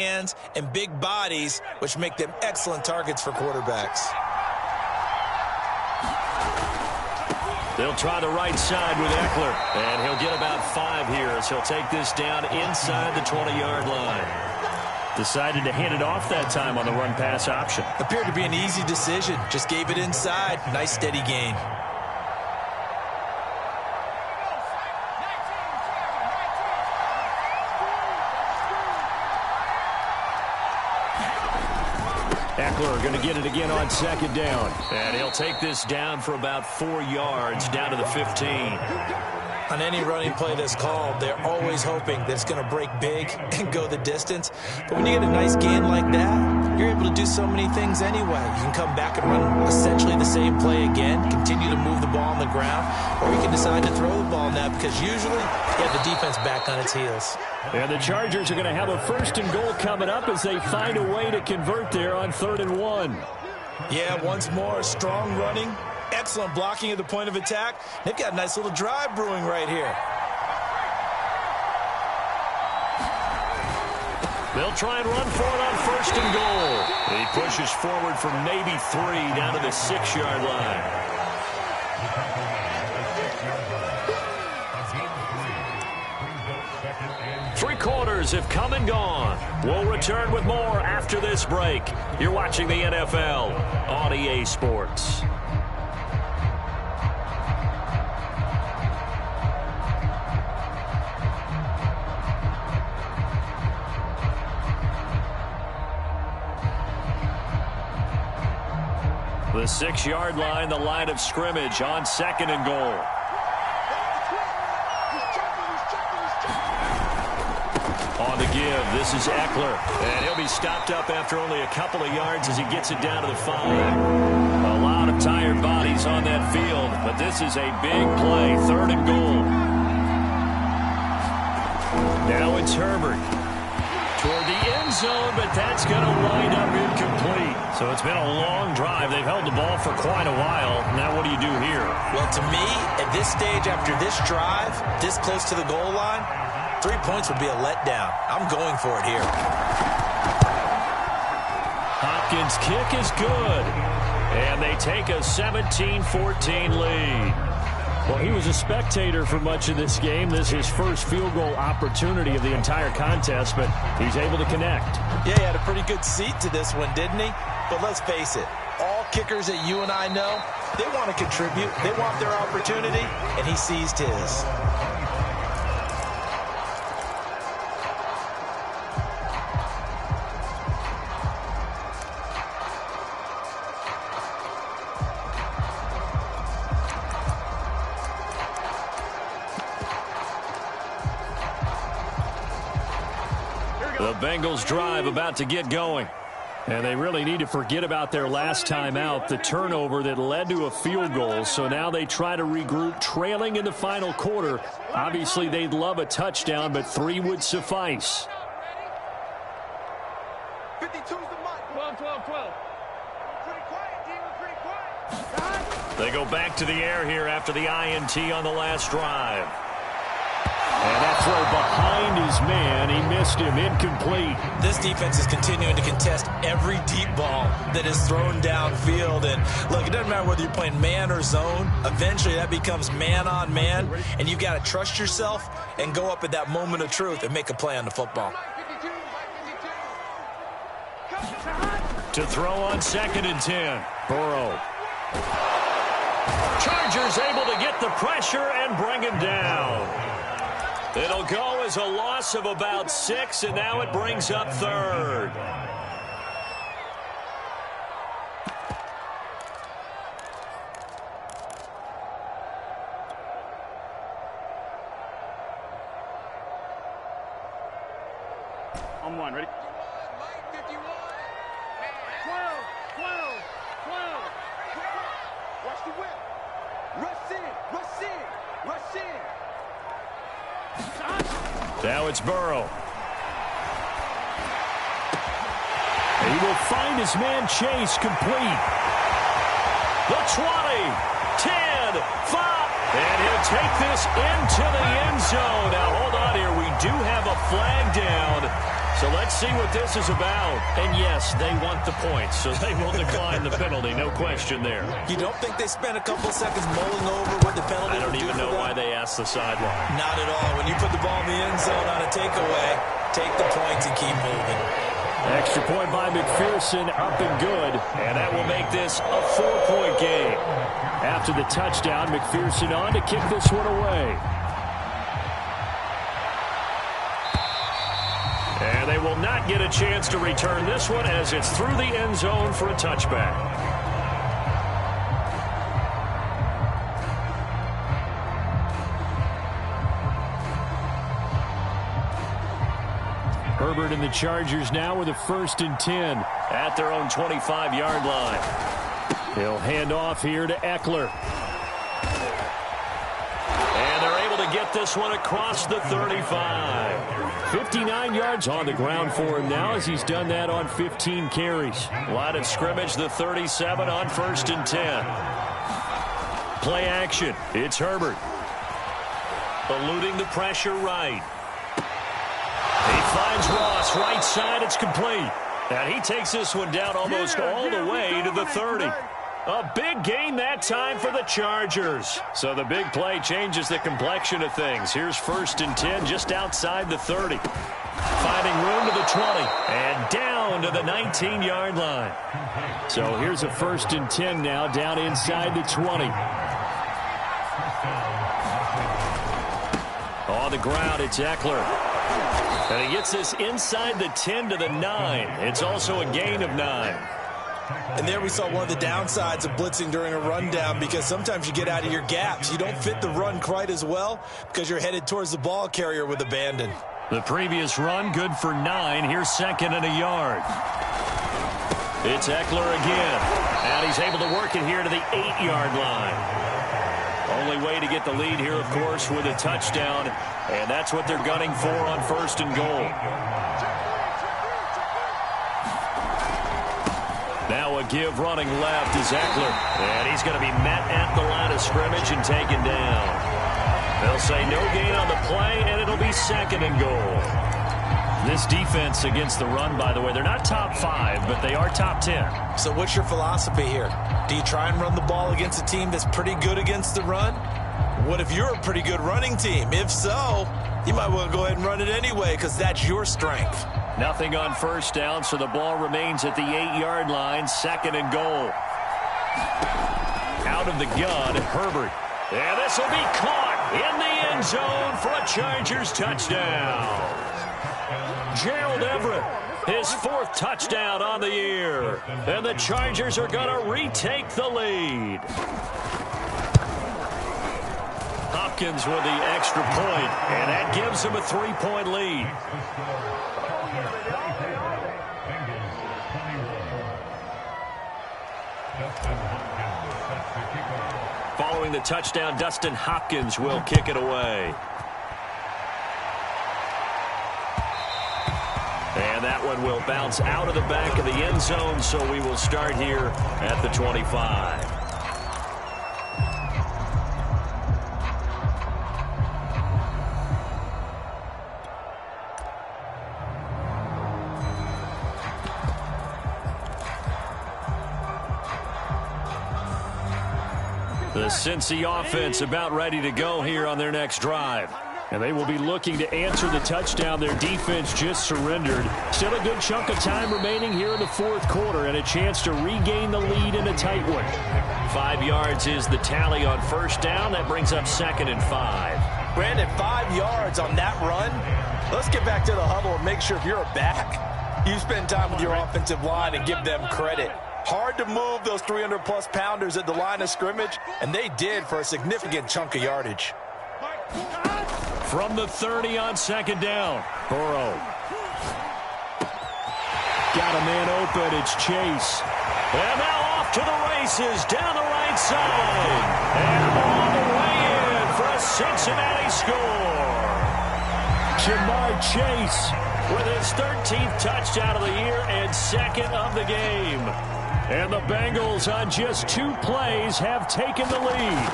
hands and big bodies, which make them excellent targets for quarterbacks. They'll try the right side with Eckler, and he'll get about 5 here as he'll take this down inside the 20-yard line. Decided to hand it off that time on the run-pass option. Appeared to be an easy decision. Just gave it inside. Nice, steady gain. Eckler going to get it again on 2nd down. And he'll take this down for about 4 yards down to the 15. On any running play that's called, they're always hoping that it's going to break big and go the distance. But when you get a nice gain like that, you're able to do so many things anyway. You can come back and run essentially the same play again, continue to move the ball on the ground, or you can decide to throw the ball now because usually you have the defense back on its heels. And the Chargers are going to have a 1st and goal coming up as they find a way to convert there on 3rd and 1. Yeah, once more, strong running. Excellent blocking at the point of attack. They've got a nice little drive brewing right here. They'll try and run for it on 1st and goal. He pushes forward for maybe 3 down to the 6-yard line. Three quarters have come and gone. We'll return with more after this break. You're watching the NFL on EA Sports. The 6-yard line, the line of scrimmage on 2nd and goal. On the give, this is Eckler. And he'll be stopped up after only a couple of yards as he gets it down to the 5. A lot of tired bodies on that field, but this is a big play, 3rd and goal. Now it's Herbert. Toward the end zone, but that's going to wind up incomplete. So it's been a long drive. They've held the ball for quite a while. Now what do you do here? Well, to me, at this stage after this drive, this close to the goal line, 3 points would be a letdown. I'm going for it here. Hopkins' kick is good. And they take a 17-14 lead. Well, he was a spectator for much of this game. This is his first field goal opportunity of the entire contest, but he's able to connect. Yeah, he had a pretty good seat to this one, didn't he? But let's face it, all kickers that you and I know, they want to contribute. They want their opportunity, and he seized his. The Bengals drive about to get going. And they really need to forget about their last time out, the turnover that led to a field goal. So now they try to regroup, trailing in the final quarter. Obviously, they'd love a touchdown, but 3 would suffice. 52's the mark. 12, 12, 12. Pretty quiet, D. We're pretty quiet. They go back to the air here after the INT on the last drive. And that throw behind his man, he missed him, incomplete. This defense is continuing to contest every deep ball that is thrown downfield. And look, it doesn't matter whether you're playing man or zone. Eventually that becomes man on man, and you've got to trust yourself and go up at that moment of truth and make a play on the football. To throw on 2nd and 10. Burrow. Chargers able to get the pressure and bring him down. It'll go as a loss of about 6, and now it brings up 3rd. On 1, ready? 51. 12, 12, 12. Watch the whip. Rush in, rush in, rush in. Now it's Burrow. He will find his man Chase complete. The 20, 10, 5, and he'll take this into the end zone. Now hold on here. We do have a flag down. So let's see what this is about. And yes, they want the points, so they will decline the penalty. No question there. You don't think they spent a couple seconds mulling over what the penalty I don't even know why they asked the sideline. Not at all. When you put the ball in the end zone on a takeaway, take the points and keep moving. Extra point by McPherson, up and good. And that will make this a 4-point game. After the touchdown, McPherson on to kick this one away. And they will not get a chance to return this one as it's through the end zone for a touchback. Herbert and the Chargers now with a 1st and 10 at their own 25-yard line. He'll hand off here to Eckler. And they're able to get this one across the 35. 59 yards on the ground for him now as he's done that on 15 carries. Line of scrimmage, the 37 on 1st and 10. Play action. It's Herbert. Eluding the pressure right. He finds Ross, right side, it's complete. And he takes this one down almost all the way to the 30. A big gain that time for the Chargers. So the big play changes the complexion of things. Here's 1st and 10 just outside the 30. Finding room to the 20 and down to the 19-yard line. So here's a 1st and 10 now down inside the 20. On the ground, it's Eckler. And he gets this inside the 10 to the 9. It's also a gain of 9. And there we saw one of the downsides of blitzing during a rundown, because sometimes you get out of your gaps. You don't fit the run quite as well because you're headed towards the ball carrier with abandon. The previous run good for 9. Here's 2nd and a yard. It's Eckler again. And he's able to work it here to the 8-yard line. Only way to get the lead here, of course, with a touchdown. And that's what they're gunning for on 1st and goal. Now a give running left is Eckler. And he's going to be met at the line of scrimmage and taken down. They'll say no gain on the play, and it'll be 2nd and goal. This defense against the run, by the way, they're not top 5, but they are top 10. So what's your philosophy here? Do you try and run the ball against a team that's pretty good against the run? What if you're a pretty good running team? If so, you might want to go ahead and run it anyway because that's your strength. Nothing on 1st down, so the ball remains at the 8-yard line, 2nd and goal. Out of the gun, Herbert. And this will be caught in the end zone for a Chargers touchdown. Gerald Everett, his 4th touchdown on the year. And the Chargers are going to retake the lead. Hopkins with the extra point, and that gives him a 3-point lead. Following the touchdown, Dustin Hopkins will kick it away. And that one will bounce out of the back of the end zone, so we will start here at the 25. The Cincy offense about ready to go here on their next drive. And they will be looking to answer the touchdown their defense just surrendered. Still a good chunk of time remaining here in the 4th quarter and a chance to regain the lead in a tight one. 5 yards is the tally on 1st down. That brings up 2nd and 5. Brandon, 5 yards on that run. Let's get back to the huddle and make sure if you're a back, you spend time with your offensive line and give them credit. Hard to move those 300-plus pounders at the line of scrimmage, and they did for a significant chunk of yardage. From the 30 on 2nd down, Burrow. Got a man open, it's Chase. And now off to the races, down the right side. And all the way in for a Cincinnati score. Jamar Chase with his 13th touchdown of the year and 2nd of the game. And the Bengals on just 2 plays have taken the lead.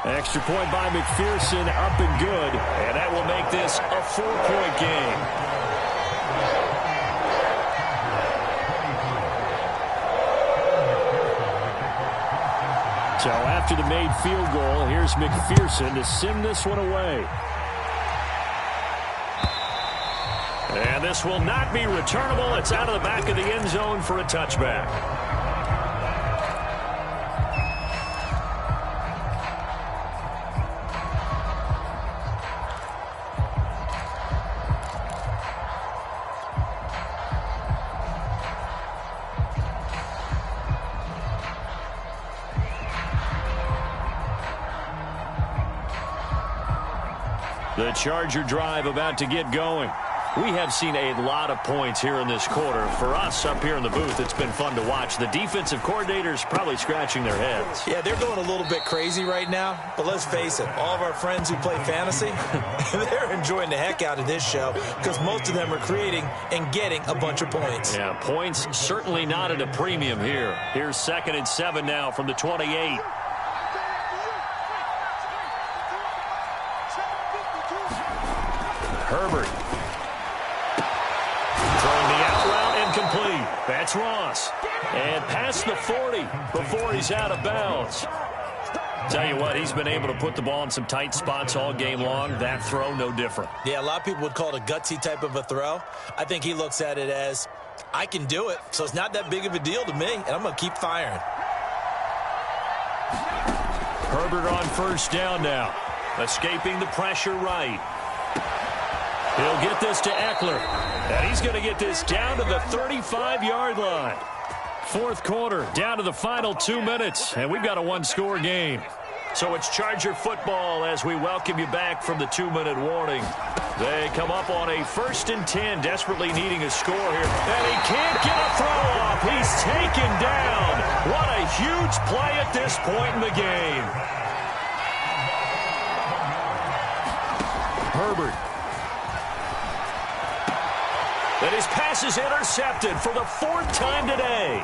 Extra point by McPherson, up and good. And that will make this a 4-point game. So after the made field goal, here's McPherson to send this one away. And this will not be returnable. It's out of the back of the end zone for a touchback. The Charger drive about to get going. We have seen a lot of points here in this quarter. For us up here in the booth, it's been fun to watch. The defensive coordinators probably scratching their heads. Yeah, they're going a little bit crazy right now. But let's face it, all of our friends who play fantasy, they're enjoying the heck out of this show because most of them are creating and getting a bunch of points. Yeah, points certainly not at a premium here. Here's 2nd and 7 now from the 28. Herbert. Throwing the out route incomplete. That's Ross. And past the 40 before he's out of bounds. Tell you what, he's been able to put the ball in some tight spots all game long. That throw, no different. Yeah, a lot of people would call it a gutsy type of a throw. I think he looks at it as, I can do it, so it's not that big of a deal to me, and I'm going to keep firing. Herbert on 1st down now. Escaping the pressure right. He'll get this to Eckler. And he's going to get this down to the 35-yard line. 4th quarter, down to the final 2 minutes, and we've got a one-score game. So it's Charger football as we welcome you back from the 2-minute warning. They come up on a 1st and 10, desperately needing a score here. And he can't get a throw off. He's taken down. What a huge play at this point in the game. Herbert. And his pass is intercepted for the 4th time today.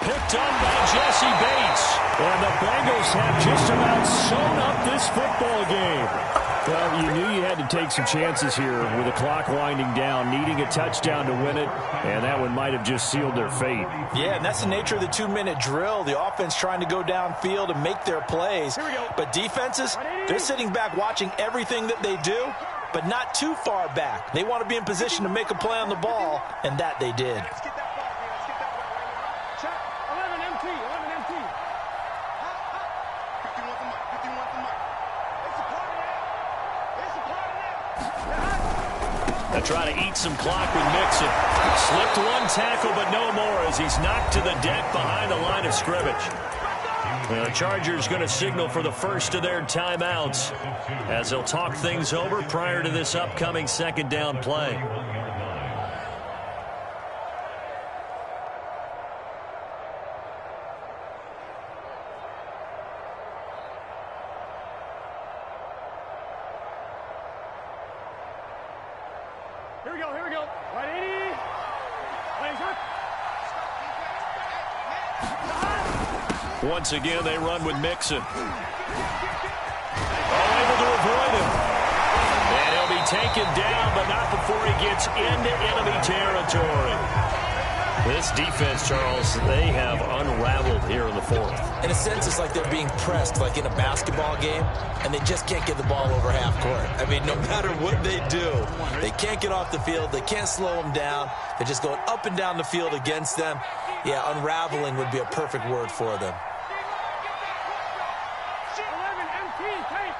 Picked up by Jesse Bates. And the Bengals have just about sewn up this football game. Well, you knew you had to take some chances here with the clock winding down, needing a touchdown to win it, and that one might have just sealed their fate. Yeah, and that's the nature of the 2-minute drill. The offense trying to go downfield and make their plays. But defenses, they're sitting back watching everything that they do, but not too far back. They want to be in position to make a play on the ball, and that they did. Let's get that ball, man. Let's get that ball. 11 MT, 11 MT. 51 the mic, 51 the mic. It's a party now. It's a party now. They try to eat some clock with Mixon. Slipped one tackle, but no more as he's knocked to the deck behind the line of scrimmage. The Chargers going to signal for the first of their timeouts as they'll talk things over prior to this upcoming 2nd down play. Here we go, here we go. 180. Lays up. Once again, they run with Mixon. All able to avoid him. And he'll be taken down, but not before he gets into enemy territory. This defense, Charles, they have unraveled here in the 4th. In a sense, it's like they're being pressed like in a basketball game, and they just can't get the ball over half court. I mean, no matter what they do, they can't get off the field. They can't slow them down. They're just going up and down the field against them. Yeah, unraveling would be a perfect word for them. 11 MT tape.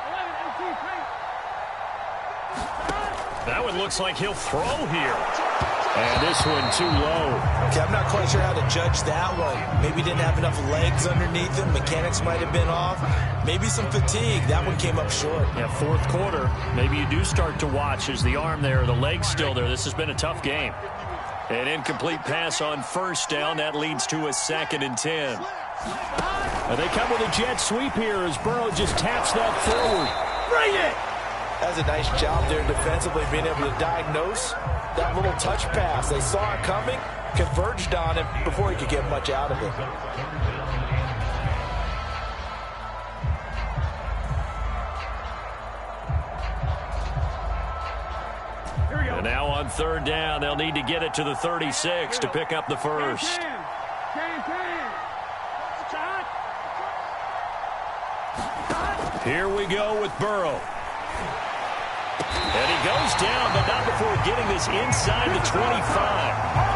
11 MT tape. That one looks like he'll throw here. And this one too low. Okay, I'm not quite sure how to judge that one. Maybe didn't have enough legs underneath him. Mechanics might have been off. Maybe some fatigue. That one came up short. Yeah, 4th quarter. Maybe you do start to watch as the arm there, the leg's still there. This has been a tough game. An incomplete pass on 1st down. That leads to a 2nd and 10. And they come with a jet sweep here as Burrow just taps that forward. Bring it! That's a nice job there defensively, being able to diagnose that little touch pass. They saw it coming, converged on him before he could get much out of it. On third down, they'll need to get it to the 36 to pick up the first. Here we go with Burrow. And he goes down, but not before getting this inside the 25.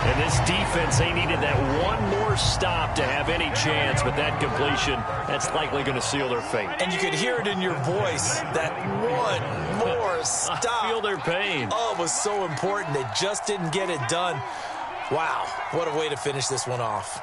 And this defense, they needed that one more stop to have any chance, but that completion, that's likely going to seal their fate. And you could hear it in your voice, that one more stop. I feel their pain. Oh, it was so important. They just didn't get it done. Wow, what a way to finish this one off.